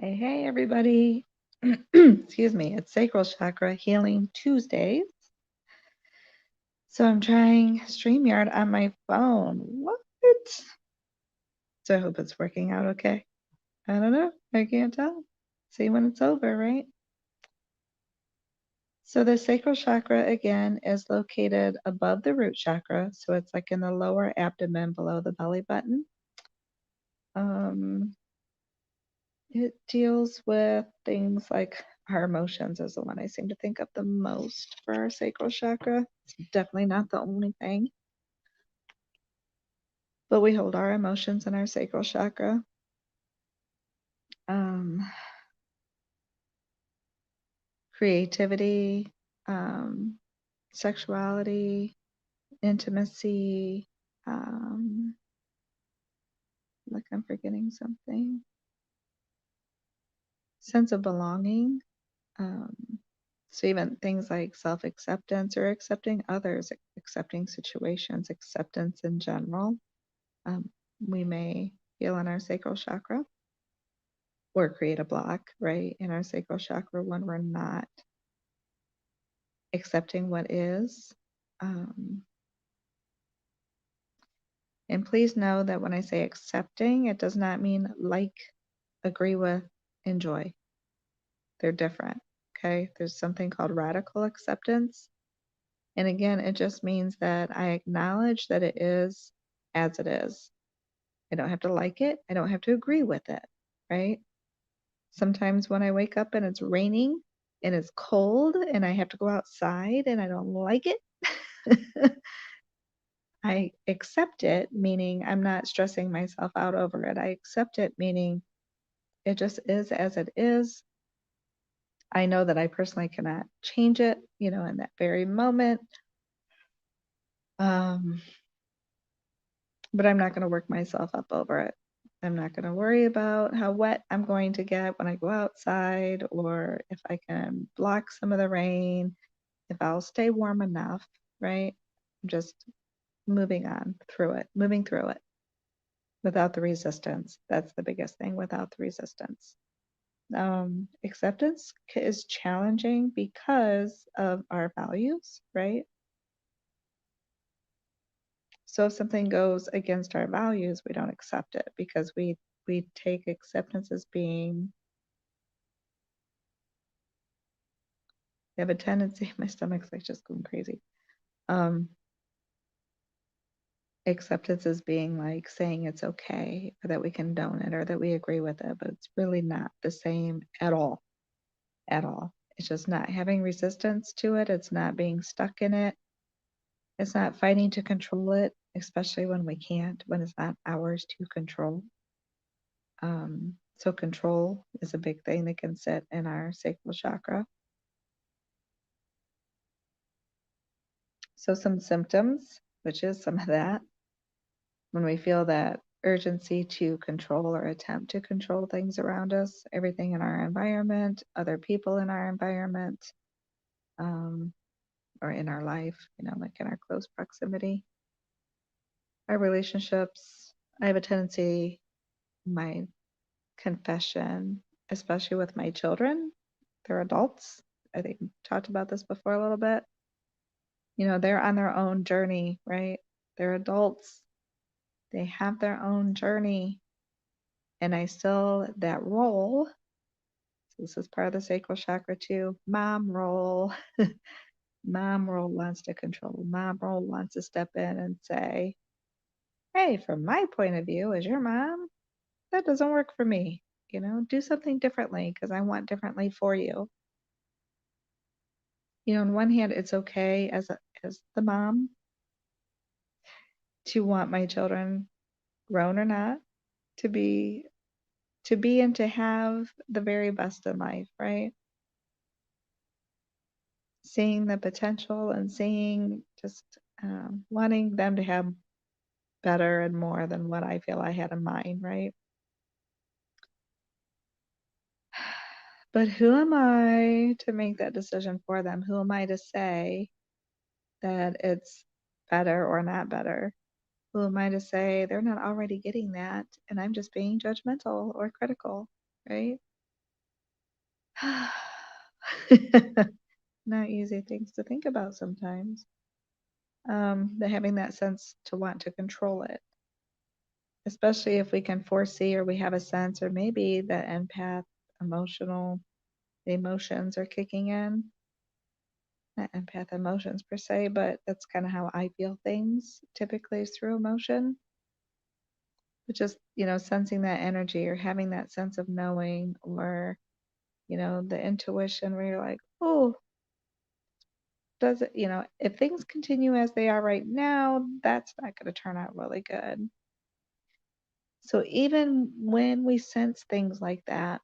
Hey, everybody. Excuse me. It's Sacral Chakra Healing Tuesdays. So I'm trying StreamYard on my phone. What? So I hope it's working out okay. I don't know. I can't tell. See when it's over, right? So the sacral chakra, again, is located above the root chakra. So it's like in the lower abdomen below the belly button. It deals with things like our emotions is the one I seem to think of the most for our sacral chakra. It's definitely not the only thing, but we hold our emotions in our sacral chakra. Creativity, sexuality, intimacy, like I'm forgetting something, sense of belonging. So even things like self-acceptance or accepting others, accepting situations, acceptance in general, we may feel in our sacral chakra or create a block, right, in our sacral chakra when we're not accepting what is. And please know that when I say accepting, it does not mean like, agree with, enjoy. They're different, okay? There's something called radical acceptance. And again, it just means that I acknowledge that it is as it is. I don't have to like it. I don't have to agree with it, right? Sometimes when I wake up and it's raining and it's cold and I have to go outside and I don't like it, I accept it, meaning I'm not stressing myself out over it. I accept it, meaning it just is as it is. I know that I personally cannot change it, in that very moment. But I'm not going to work myself up over it. I'm not going to worry about how wet I'm going to get when I go outside, or if I can block some of the rain, if I'll stay warm enough, right? I'm just moving through it without the resistance. That's the biggest thing, without the resistance. Acceptance is challenging because of our values, right? So if something goes against our values, we don't accept it because we take acceptance as being, we have a tendency, my stomach's like just going crazy. Acceptance as being like saying it's okay, or that we condone it, or that we agree with it, but it's really not the same at all. At all. It's just not having resistance to it. It's not being stuck in it. It's not fighting to control it, especially when we can't, when it's not ours to control. So control is a big thing that can sit in our sacral chakra. So some symptoms, which is some of that, when we feel that urgency to control or attempt to control things around us, everything in our environment, other people in our environment, or in our life, like in our close proximity, our relationships. I have a tendency, my confession, especially with my children, they're adults. I think we talked about this before a little bit. They're on their own journey, right? They're adults. They have their own journey. And I still, that role, so this is part of the sacral chakra too, mom role. Mom role wants to control. Mom role wants to step in and say, hey, from my point of view as your mom, that doesn't work for me. Do something differently because I want differently for you. On one hand, it's okay as the mom to want my children, grown or not, to be and to have the very best in life, right? Seeing the potential and seeing just wanting them to have better and more than what I feel I had in mind, right? But who am I to make that decision for them? Who am I to say that it's better or not better? Who am I to say they're not already getting that and I'm just being judgmental or critical, right? Not easy things to think about sometimes. But having that sense to want to control it, especially if we can foresee or we have a sense, or maybe the empath emotional the emotions are kicking in. Not empath emotions per se, but that's kind of how I feel things typically is through emotion. But just, sensing that energy or having that sense of knowing, or, the intuition where you're like, oh, does it, if things continue as they are right now, that's not going to turn out really good. So even when we sense things like that,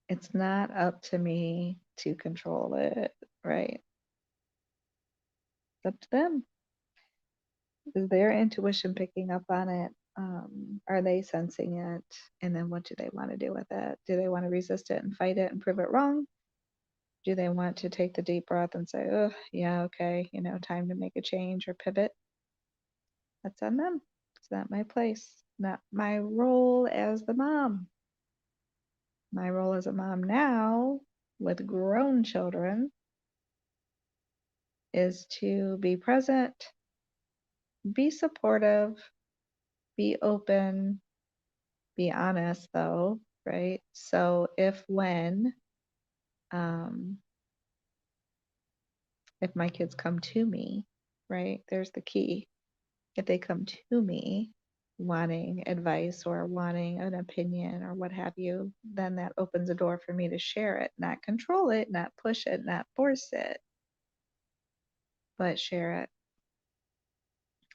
it's not up to me to control it, right? It's up to them. Is their intuition picking up on it? Are they sensing it? And then what do they want to do with it? Do they want to resist it and fight it and prove it wrong? Do they want to take the deep breath and say, oh, yeah, okay, time to make a change or pivot? That's on them. It's not my place, not my role as the mom. My role as a mom now with grown children is to be present, be supportive, be open, be honest though, right? So um, if my kids come to me, right, there's the key. If they come to me wanting advice or wanting an opinion or what have you, then that opens a door for me to share it, not control it, not push it, not force it, but share it.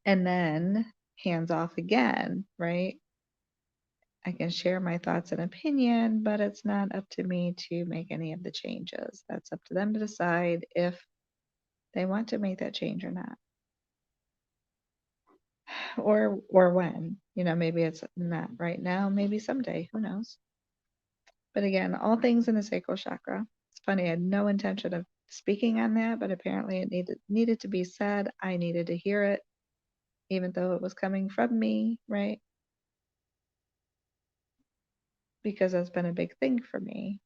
And then hands off again, right? I can share my thoughts and opinion, but it's not up to me to make any of the changes. That's up to them to decide if they want to make that change or not. Or when. Maybe it's not right now, maybe someday, who knows. But again, all things in the sacral chakra. It's funny, I had no intention of speaking on that, but apparently it needed to be said. I needed to hear it, even though it was coming from me, right? Because that's been a big thing for me.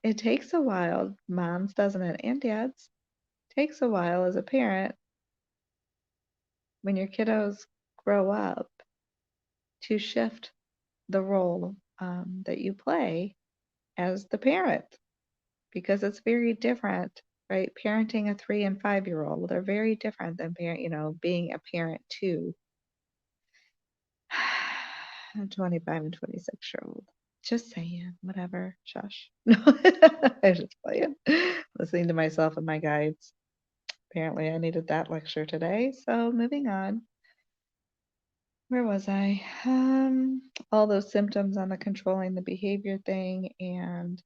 It takes a while, moms, doesn't it, and dads, takes a while as a parent when your kiddos grow up to shift the role that you play as the parent, because it's very different, right? Parenting a 3 and 5 year old, they're very different than being a parent to a 25 and 26-year-old. Just saying, whatever, shush. No, I was just playing, listening to myself and my guides. Apparently, I needed that lecture today. So, moving on. Where was I? All those symptoms on the controlling the behavior thing, and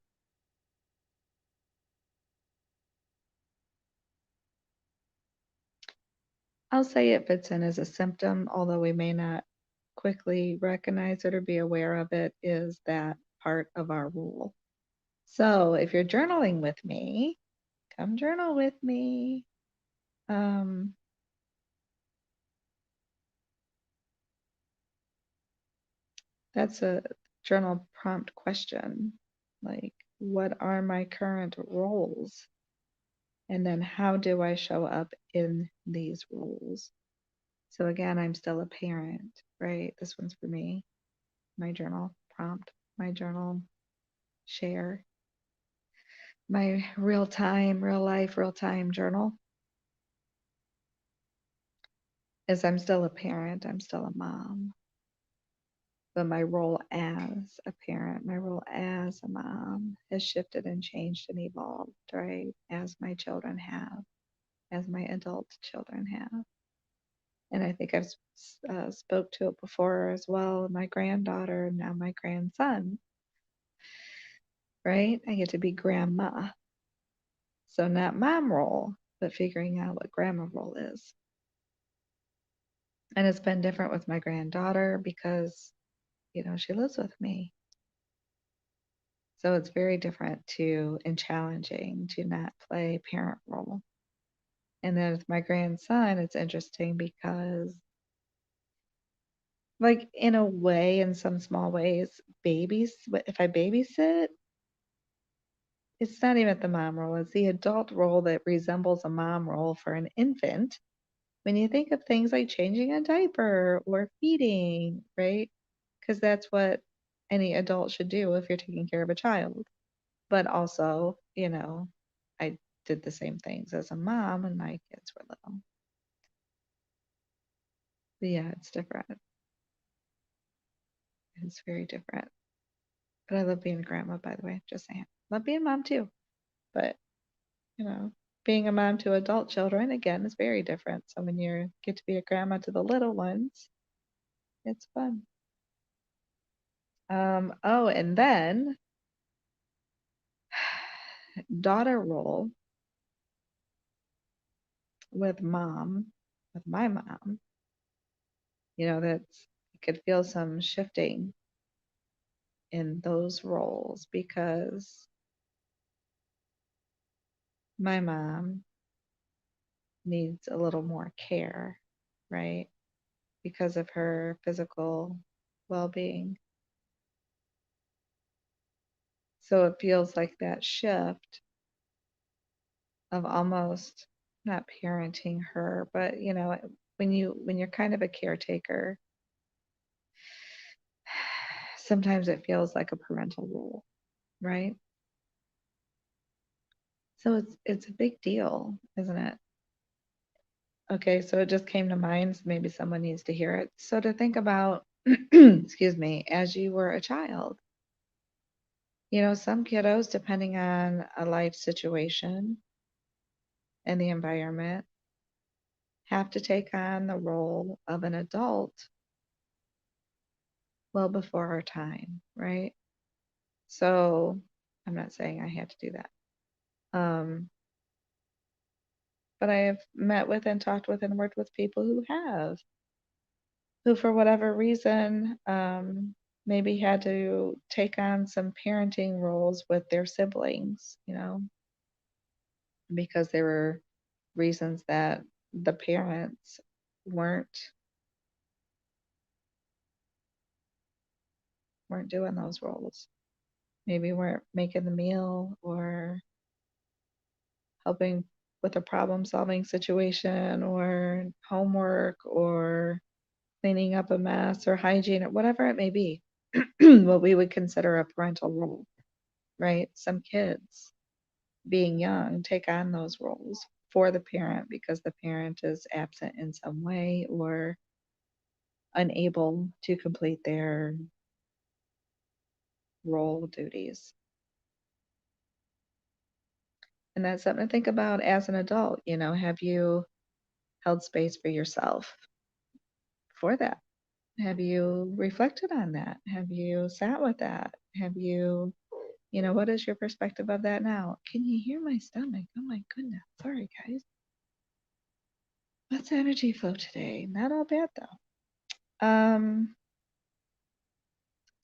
I'll say it fits in as a symptom, although we may not quickly recognize it or be aware of it, is that part of our rule. So if you're journaling with me, come journal with me. That's a journal prompt question. Like, what are my current roles? And then how do I show up in these roles? So again, I'm still a parent, right? This one's for me. My journal prompt, my journal share, my real time, real life, real time journal is I'm still a parent, I'm still a mom. But my role as a parent, my role as a mom has shifted and changed and evolved, right? As my children have, as my adult children have. And I think I've spoke to it before as well. My granddaughter, and now my grandson, right? I get to be grandma. So not mom role, but figuring out what grandma role is. And it's been different with my granddaughter because, she lives with me. So it's very different and challenging to not play parent role. And then with my grandson, it's interesting because, like, in a way, in some small ways, if I babysit, it's not even the mom role, it's the adult role that resembles a mom role for an infant. When you think of things like changing a diaper or feeding, right? Because that's what any adult should do if you're taking care of a child. But also, I did the same things as a mom when my kids were little. But yeah, it's different. It's very different. But I love being a grandma, by the way, just saying. Love being a mom too. But, you know, being a mom to adult children, again, is very different. So when you get to be a grandma to the little ones, it's fun. Oh, and then daughter role with my mom, that's, you could feel some shifting in those roles because my mom needs a little more care, right? Because of her physical well-being. So it feels like that shift of almost not parenting her, but when you're kind of a caretaker, sometimes it feels like a parental role, right? So it's a big deal, isn't it? Okay, so it just came to mind, so maybe someone needs to hear it. So to think about, excuse me, as you were a child, some kiddos, depending on a life situation and the environment, have to take on the role of an adult well before our time, right? So I'm not saying I had to do that. But I have met with and talked with and worked with people who for whatever reason, maybe had to take on some parenting roles with their siblings, because there were reasons that the parents weren't doing those roles. Maybe weren't making the meal or helping with a problem solving situation or homework or cleaning up a mess or hygiene or whatever it may be. What we would consider a parental role, right? Some kids, being young, take on those roles for the parent because the parent is absent in some way or unable to complete their role duties. And that's something to think about as an adult. Have you held space for yourself for that? Have you reflected on that? Have you sat with that? What is your perspective of that now? Can you hear my stomach? Oh my goodness. Sorry, guys. What's energy flow today? Not all bad though.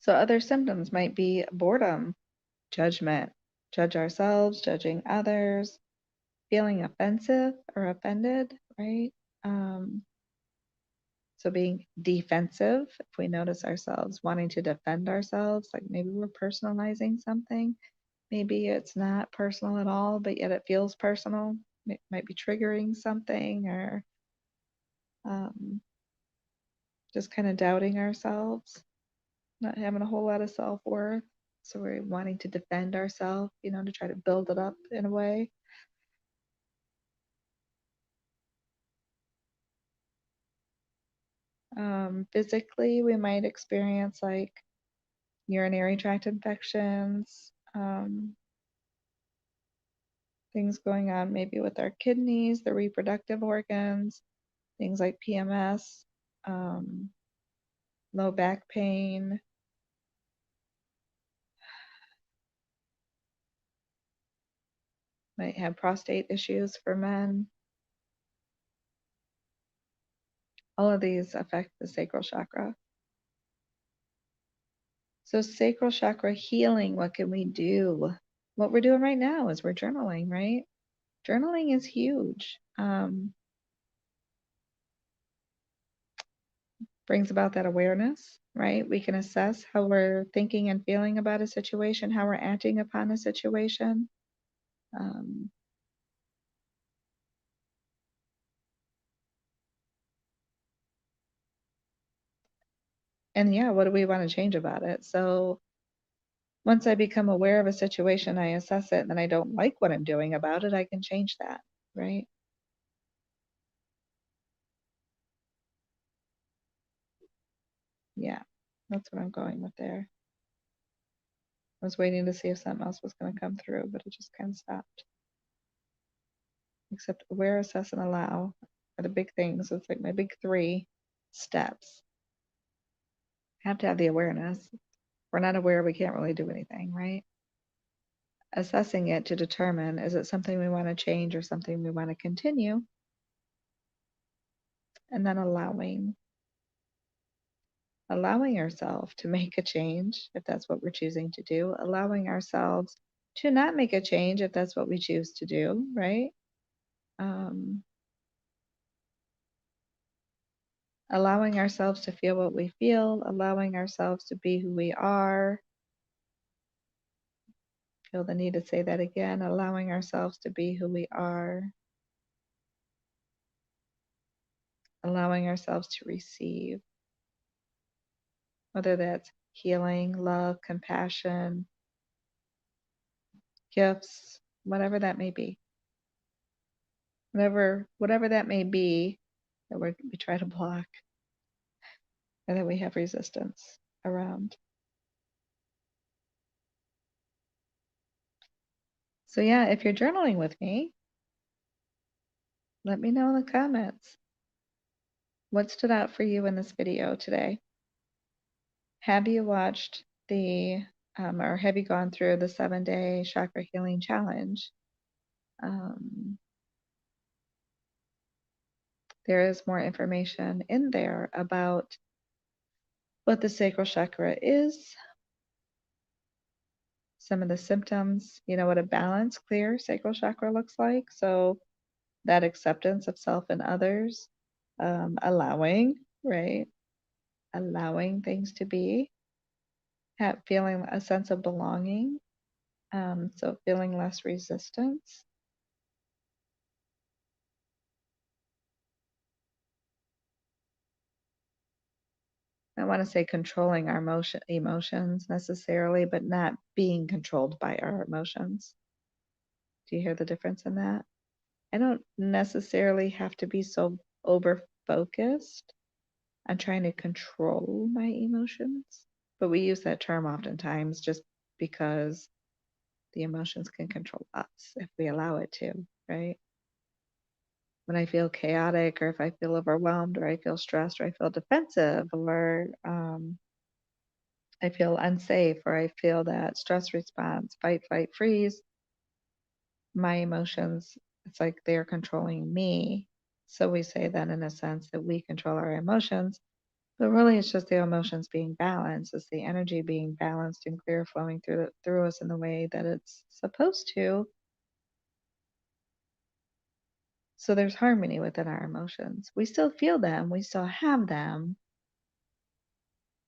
So other symptoms might be boredom, judgment, judge ourselves, judging others, feeling offensive or offended, right? Um, so being defensive, if we notice ourselves wanting to defend ourselves, like maybe we're personalizing something, maybe it's not personal at all, but yet it feels personal. It might be triggering something or um, just kind of doubting ourselves, not having a whole lot of self-worth. So we're wanting to defend ourselves, to try to build it up in a way. Physically, we might experience like urinary tract infections, things going on maybe with our kidneys, the reproductive organs, things like PMS, um, low back pain, might have prostate issues for men. All of these affect the sacral chakra. So sacral chakra healing, what can we do? What we're doing right now is we're journaling, right? journaling is huge. Brings about that awareness, right? We can assess how we're thinking and feeling about a situation, how we're acting upon a situation. Um, and yeah, what do we want to change about it? So once I become aware of a situation, I assess it, and then I don't like what I'm doing about it, I can change that, right? Yeah, that's what I'm going with there. I was waiting to see if something else was going to come through, but it just kind of stopped. Except aware, assess, and allow are the big things. It's like my big 3 steps. Have to have the awareness. If we're not aware, we can't really do anything, right? Assessing it to determine, is it something we want to change or something we want to continue? And then allowing ourselves to make a change if that's what we're choosing to do, allowing ourselves to not make a change if that's what we choose to do, right? Allowing ourselves to feel what we feel, allowing ourselves to be who we are. Feel the need to say that again, allowing ourselves to be who we are, allowing ourselves to receive, whether that's healing, love, compassion, gifts, whatever that may be. Whatever that may be that we try to block or that we have resistance around. So yeah, if you're journaling with me, let me know in the comments what stood out for you in this video today. Have you watched or have you gone through the 7-day chakra healing challenge? There is more information in there about what the sacral chakra is, some of the symptoms, what a balanced, clear sacral chakra looks like. So that acceptance of self and others, allowing, right? Allowing things to be, feeling a sense of belonging, so feeling less resistance. I want to say controlling our emotions necessarily, but not being controlled by our emotions. Do you hear the difference in that? I don't necessarily have to be so over focused on trying to control my emotions, but we use that term oftentimes just because the emotions can control us if we allow it to, right? When I feel chaotic, or if I feel overwhelmed, or I feel stressed, or I feel defensive, or I feel unsafe, or I feel that stress response, fight, flight, freeze, my emotions, it's like they're controlling me. So we say then in a sense that we control our emotions, but really it's just the emotions being balanced. It's the energy being balanced and clear, flowing through us in the way that it's supposed to. So there's harmony within our emotions. We still feel them, we still have them,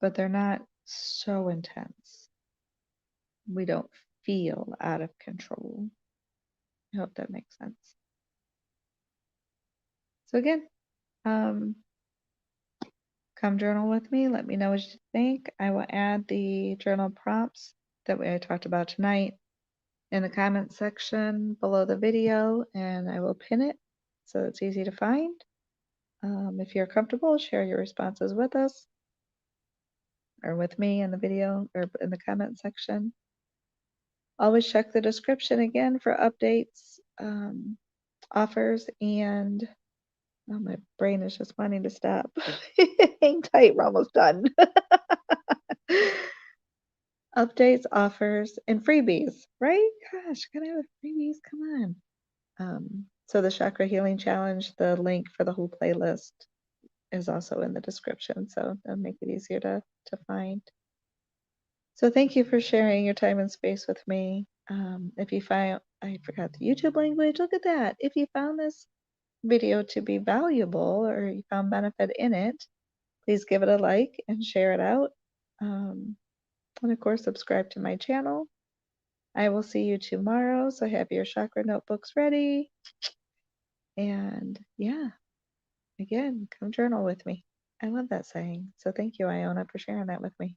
but they're not so intense. We don't feel out of control. I hope that makes sense. So again, come journal with me. Let me know what you think. I will add the journal prompts that I talked about tonight in the comment section below the video, and I will pin it so it's easy to find. If you're comfortable, share your responses with us or with me in the video or in the comment section. Always check the description again for updates, offers, and oh, my brain is just wanting to stop. Hang tight, we're almost done. Updates, offers, and freebies, right? Gosh, gotta have freebies, come on. So the Chakra Healing Challenge, the link for the whole playlist is also in the description, so that'll make it easier to find. So thank you for sharing your time and space with me. If you find, I forgot the YouTube language, look at that. If you found this video to be valuable or you found benefit in it, please give it a like and share it out. And of course, subscribe to my channel. I will see you tomorrow. So have your chakra notebooks ready. And yeah, again, come journal with me. I love that saying. So thank you, Iona, for sharing that with me.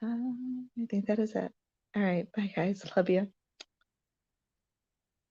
I think that is it. All right. Bye, guys. Love you.